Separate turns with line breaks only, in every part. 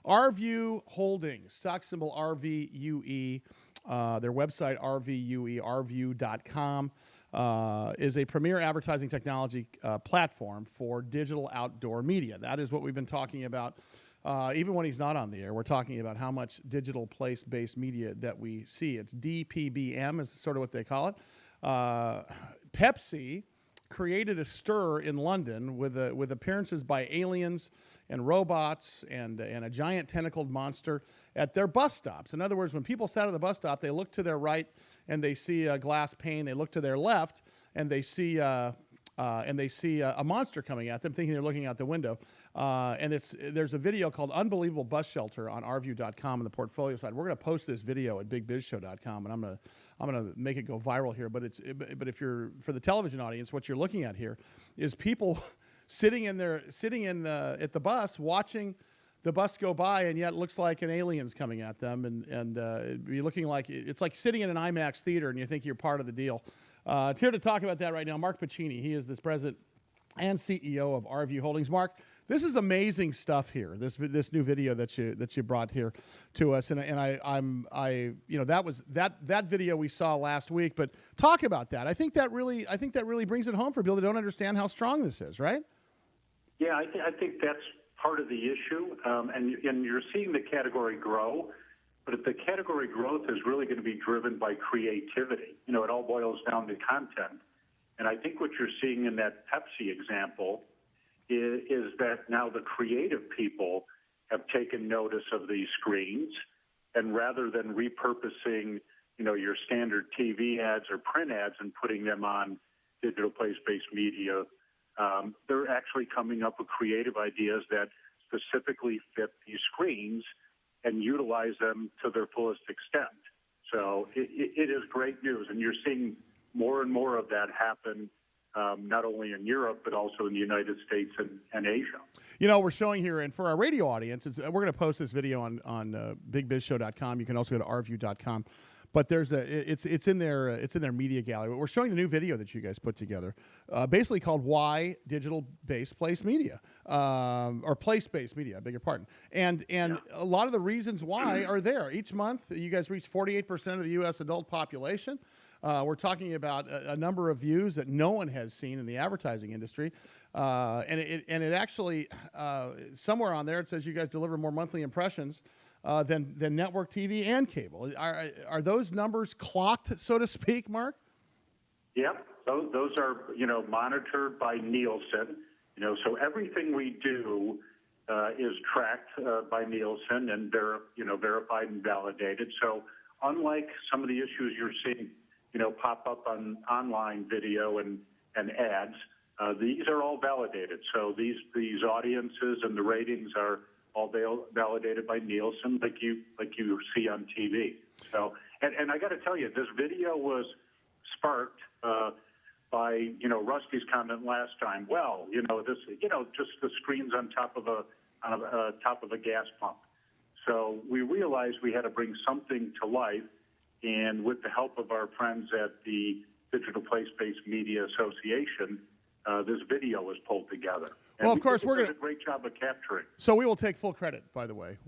rVue Holdings, stock symbol rVue. Their website, rVue.com, is a premier advertising technology platform for digital outdoor media. That is what we've been talking about. Even when he's not on the air, we're talking about how much digital place-based media that we see. It's DPBM is sort of what they call it. Pepsi created a stir in London with appearances by aliens and robots and a giant tentacled monster at their bus stops. In other words, when people sat at the bus stop, they look to their right and they see a glass pane. They look to their left and they see a monster coming at them, thinking they're looking out the window. And there's a video called "Unbelievable Bus Shelter" on rVue.com on the portfolio side. We're going to post this video at BigBizShow.com, and I'm gonna make it go viral here. But if you're for the television audience, what you're looking at here is people sitting at the bus watching the bus go by, and yet it looks like an alien's coming at them, and it'd be looking like it's like sitting in an IMAX theater, and you think you're part of the deal. Here to talk about that right now, Mark Pacchini. He is the president and CEO of rVue Holdings. Mark, this is amazing stuff here. This new video that you brought here to us, and that video we saw last week. But talk about that. I think that really brings it home for people that don't understand how strong this is, right?
Yeah, I think that's part of the issue, and you're seeing the category grow. But if the category growth is really going to be driven by creativity, it all boils down to content. And I think what you're seeing in that Pepsi example is that now the creative people have taken notice of these screens, and rather than repurposing, your standard TV ads or print ads and putting them on digital place-based media, they're actually coming up with creative ideas that specifically fit these screens and utilize them to their fullest extent. So it is great news, and you're seeing more and more of that happen, not only in Europe, but also in the United States and Asia.
We're showing here, and for our radio audience, we're going to post this video on BigBizShow.com. You can also go to rVue.com. But it's in their media gallery. But we're showing the new video that you guys put together, basically called "Why Digital-Based Place Media," or Place-Based Media. I beg your pardon. And a lot of the reasons why are there. Each month, you guys reach 48% of the U.S. adult population. We're talking about a number of views that no one has seen in the advertising industry, and it actually somewhere on there it says you guys deliver more monthly impressions than network TV and cable. Are those numbers clocked, so to speak, Mark?
Yep, those are monitored by Nielsen. So everything we do is tracked by Nielsen, and they're verified and validated. So unlike some of the issues you're seeing, pop up on online video and ads, these are all validated. So these audiences and the ratings are all validated by Nielsen, like you see on TV. So, and I got to tell you, this video was sparked by Rusty's comment last time. Well, just the screens on top of a gas pump. So we realized we had to bring something to life, and with the help of our friends at the Digital Place-Based Media Association, this video was pulled together. And
well, of course, we're going to
do a great job of capturing.
So we will take full credit, by the way,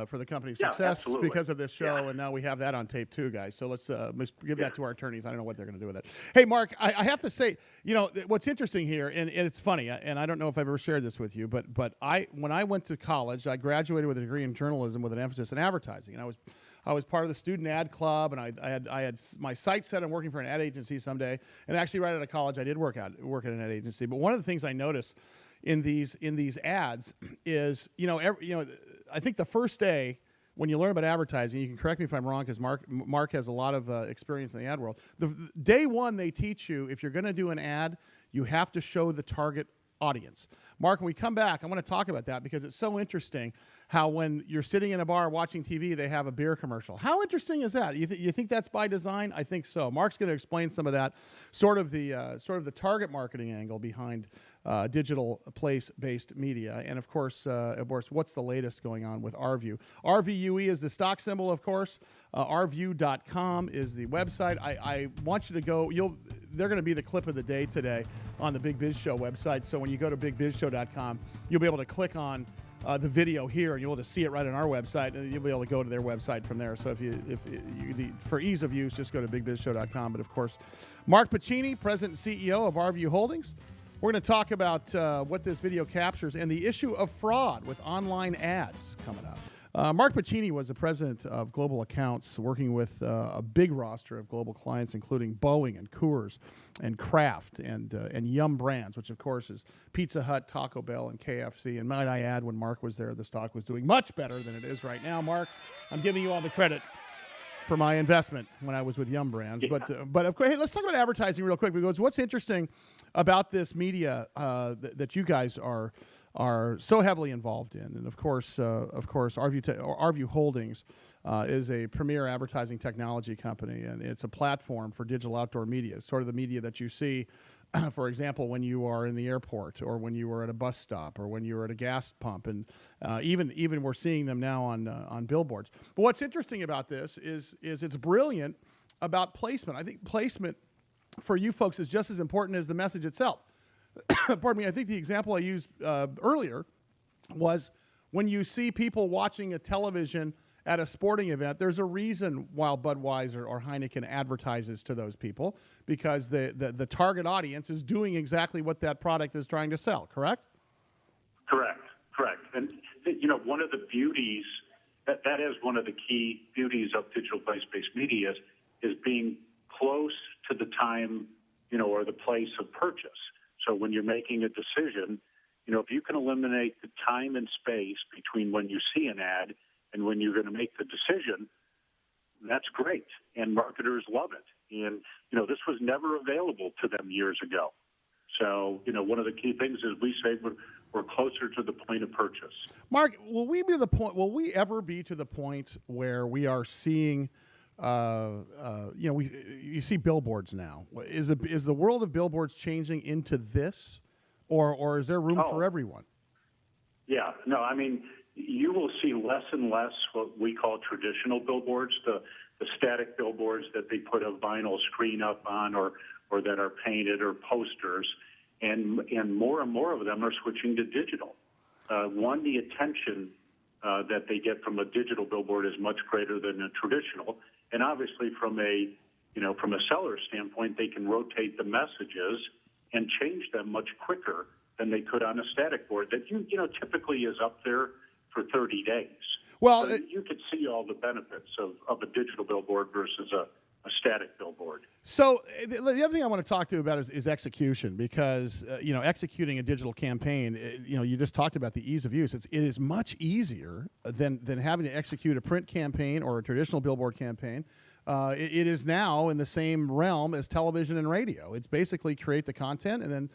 for the company's success because of this show, and now we have that on tape too, guys. So let's give that to our attorneys. I don't know what they're going to do with it. Hey, Mark, I have to say, what's interesting here, and it's funny, and I don't know if I've ever shared this with you, but when I went to college, I graduated with a degree in journalism with an emphasis in advertising, and I was part of the student ad club, and I had my sights set on working for an ad agency someday. And actually, right out of college, I did work at an ad agency. But one of the things I noticed in these ads is, I think the first day when you learn about advertising, you can correct me if I'm wrong, because Mark has a lot of experience in the ad world. The day one, they teach you if you're going to do an ad, you have to show the target audience. Mark, when we come back, I want to talk about that because it's so interesting how when you're sitting in a bar watching TV, they have a beer commercial. How interesting is that? You think that's by design? I think so. Mark's going to explain some of that, sort of the target marketing angle behind digital place-based media, and of course, what's the latest going on with rVue? rVue is the stock symbol, of course. rVue.com is the website. I want you to go. They're going to be the clip of the day today on the Big Biz Show website. So when you go to BigBizShow.com, you'll be able to click on the video here, and you'll just see it right on our website, and you'll be able to go to their website from there. So for ease of use, just go to bigbizshow.com. But of course, Mark Pacchini, President and CEO of rVue Holdings. We're going to talk about what this video captures and the issue of fraud with online ads coming up. Mark Pacchini was the president of Global Accounts, working with a big roster of global clients, including Boeing and Coors and Kraft and Yum Brands, which, of course, is Pizza Hut, Taco Bell, and KFC. And might I add, when Mark was there, the stock was doing much better than it is right now. Mark, I'm giving you all the credit for my investment when I was with Yum Brands. Yeah. But of course, hey, let's talk about advertising real quick, because what's interesting about this media that you guys are so heavily involved in, and of course, rVue Holdings is a premier advertising technology company, and it's a platform for digital outdoor media. It's sort of the media that you see, for example, when you are in the airport, or when you are at a bus stop, or when you're at a gas pump, and even we're seeing them now on billboards. But what's interesting about this is it's brilliant about placement. I think placement for you folks is just as important as the message itself. Pardon me, I think the example I used earlier was when you see people watching a television at a sporting event, there's a reason why Budweiser or Heineken advertises to those people, because the target audience is doing exactly what that product is trying to sell, correct?
Correct. And, one of the beauties, that is one of the key beauties of digital place-based media is being close to the time, or the place of purchase. So when you're making a decision, if you can eliminate the time and space between when you see an ad and when you're going to make the decision, that's great. And marketers love it. And, this was never available to them years ago. So, one of the key things is we say we're closer to the point of purchase.
Mark, will we ever be to the point where we are seeing you see billboards now? Is the world of billboards changing into this, or is there room for everyone?
Yeah, no, I mean, you will see less and less what we call traditional billboards, the static billboards that they put a vinyl screen up on, or that are painted, or posters, and more of them are switching to digital. The attention that they get from a digital billboard is much greater than a traditional. And obviously, from a seller standpoint, they can rotate the messages and change them much quicker than they could on a static board that typically is up there for 30 days.
Well,
so you could see all the benefits of a digital billboard versus a static billboard.
So the other thing I want to talk to you about is execution, because executing a digital campaign, you just talked about the ease of use. It is much easier than having to execute a print campaign or a traditional billboard campaign. It is now in the same realm as television and radio. It's basically create the content and then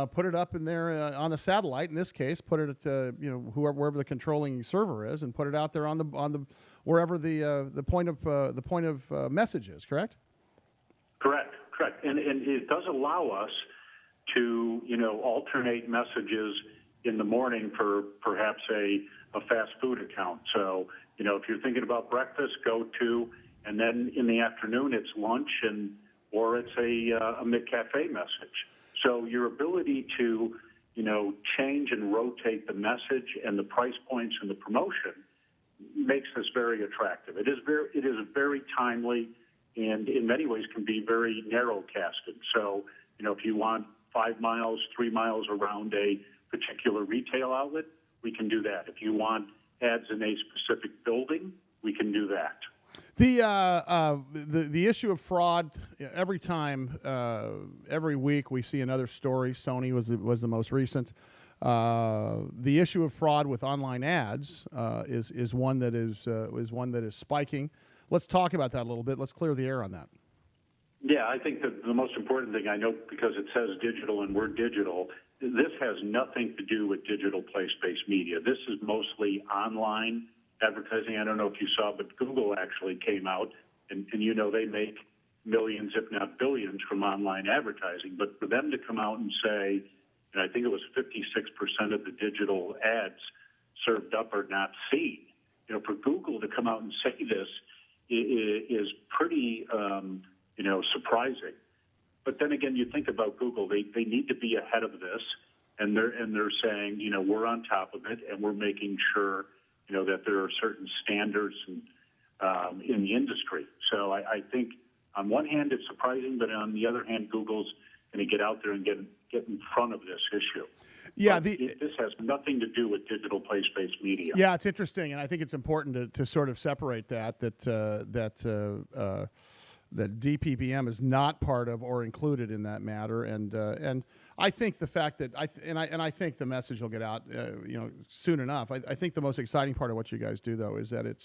put it up in there on the satellite. In this case, put it at wherever the controlling server is, and put it out there on the wherever the point of message is. Correct.
Correct. And it does allow us to alternate messages in the morning for perhaps a fast food account. So if you're thinking about breakfast, go to, and then in the afternoon it's lunch, or it's a McCafe message. So your ability to, change and rotate the message and the price points and the promotion makes this very attractive. It is very timely, and in many ways can be very narrow-casted. So, if you want 5 miles, 3 miles around a particular retail outlet, we can do that. If you want ads in a specific building, we can do that.
The issue of fraud, every week we see another story. Sony was the most recent. The issue of fraud with online ads is one that is spiking. Let's talk about that a little bit. Let's clear the air on that.
Yeah, I think that the most important thing, I know because it says digital and we're digital, this has nothing to do with digital place-based media. This is mostly online advertising. I don't know if you saw, but Google actually came out, and they make millions, if not billions, from online advertising. But for them to come out and say, and I think it was 56% of the digital ads served up are not seen. For Google to come out and say this is pretty, surprising. But then again, you think about Google, they need to be ahead of this. and they're saying, we're on top of it, and we're making sure, that there are certain standards in the industry. So I think on one hand it's surprising, but on the other hand, Google's going to get out there and get in front of this issue.
Yeah,
this has nothing to do with digital place-based media.
Yeah, it's interesting, and I think it's important to sort of separate that DPPM is not part of or included in that matter, and I think the fact that I think the message will get out, soon enough. I think the most exciting part of what you guys do, though, is that it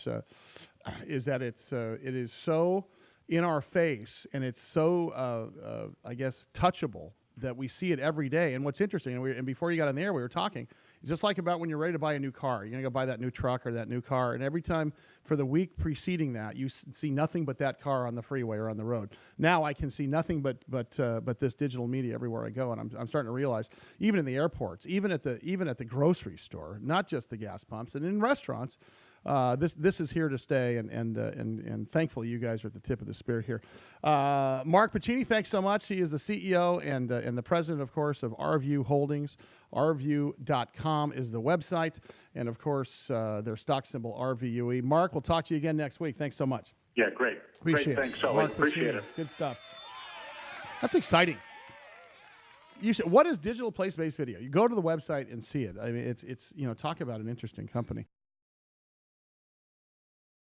is so in our face, and it's so I guess touchable, that we see it every day. And what's interesting, and before you got on the air, we were talking, just like about when you're ready to buy a new car. You're going to go buy that new truck or that new car, and every time for the week preceding that, you see nothing but that car on the freeway or on the road. Now I can see nothing but this digital media everywhere I go, and I'm starting to realize, even in the airports, even at the grocery store, not just the gas pumps, and in restaurants, this is here to stay, and thankfully you guys are at the tip of the spear here. Mark Pacchini, thanks so much. He is the CEO and the president, of course, of rVue Holdings. rVue.com is the website, and of course their stock symbol rVue. Mark, we'll talk to you again next week. Thanks so much.
Yeah, great.
Appreciate
great.
it.
Thanks, Sully.
Mark
Appreciate
Pacchini.
it.
Good stuff. That's exciting. You said, what is digital place-based video? You go to the website and see it. I mean, it's talk about an interesting company.